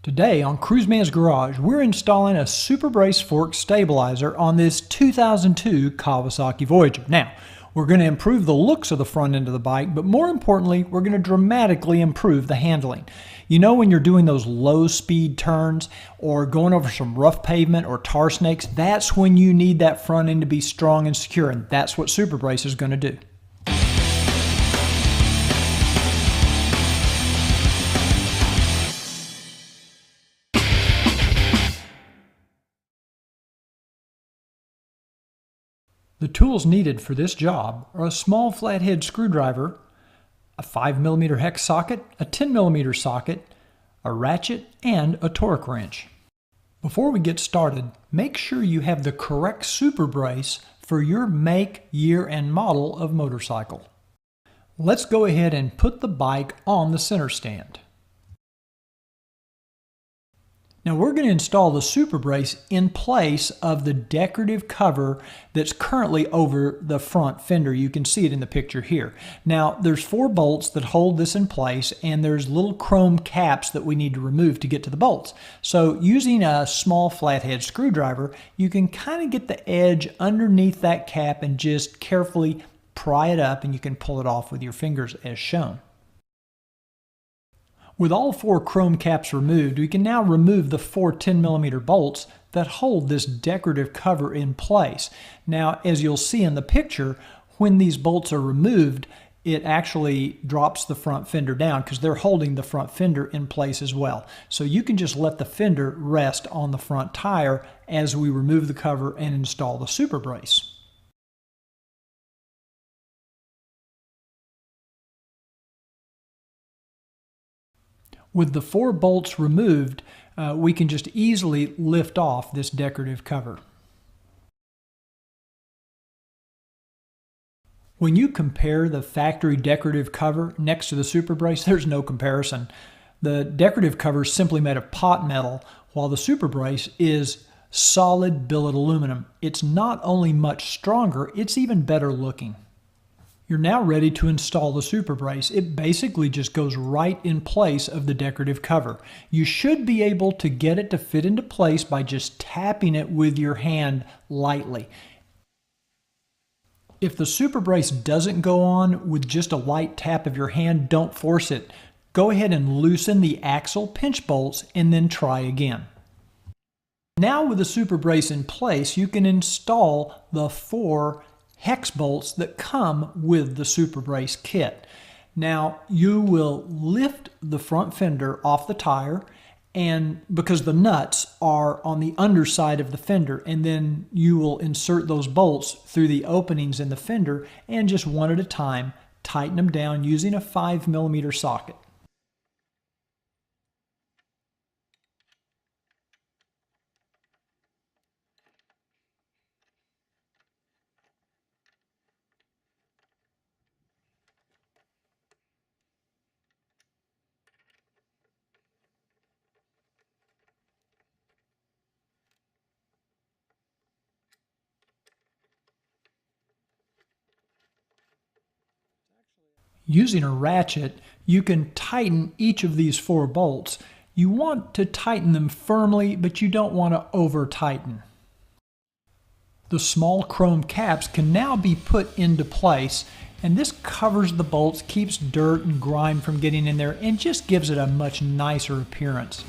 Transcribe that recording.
Today on Cruiseman's Garage, we're installing a SuperBrace fork stabilizer on this 2002 Kawasaki Voyager. Now, we're going to improve the looks of the front end of the bike, but more importantly, we're going to dramatically improve the handling. You know, when you're doing those low speed turns or going over some rough pavement or tar snakes, that's when you need that front end to be strong and secure, and that's what SuperBrace is going to do. The tools needed for this job are a small flathead screwdriver, a 5mm hex socket, a 10mm socket, a ratchet, and a torque wrench. Before we get started, make sure you have the correct SuperBrace for your make, year, and model of motorcycle. Let's go ahead and put the bike on the center stand. Now we're going to install the SuperBrace in place of the decorative cover that's currently over the front fender. You can see it in the picture here. Now there's 4 bolts that hold this in place, and there's little chrome caps that we need to remove to get to the bolts. So using a small flathead screwdriver, you can kind of get the edge underneath that cap and just carefully pry it up, and you can pull it off with your fingers as shown. With all 4 chrome caps removed, we can now remove the 4 10mm bolts that hold this decorative cover in place. Now, as you'll see in the picture, when these bolts are removed, it actually drops the front fender down because they're holding the front fender in place as well. So you can just let the fender rest on the front tire as we remove the cover and install the SuperBrace. With the 4 bolts removed, we can just easily lift off this decorative cover. When you compare the factory decorative cover next to the SuperBrace, there's no comparison. The decorative cover is simply made of pot metal, while the SuperBrace is solid billet aluminum. It's not only much stronger, it's even better looking. You're now ready to install the SuperBrace. It basically just goes right in place of the decorative cover. You should be able to get it to fit into place by just tapping it with your hand lightly. If the SuperBrace doesn't go on with just a light tap of your hand, don't force it. Go ahead and loosen the axle pinch bolts and then try again. Now with the SuperBrace in place, you can install the 4 hex bolts that come with the SuperBrace kit. Now you will lift the front fender off the tire, and because the nuts are on the underside of the fender, and then you will insert those bolts through the openings in the fender and just one at a time tighten them down using a 5mm socket. Using a ratchet, you can tighten each of these 4 bolts. You want to tighten them firmly, but you don't want to over-tighten. The small chrome caps can now be put into place, and this covers the bolts, keeps dirt and grime from getting in there, and just gives it a much nicer appearance.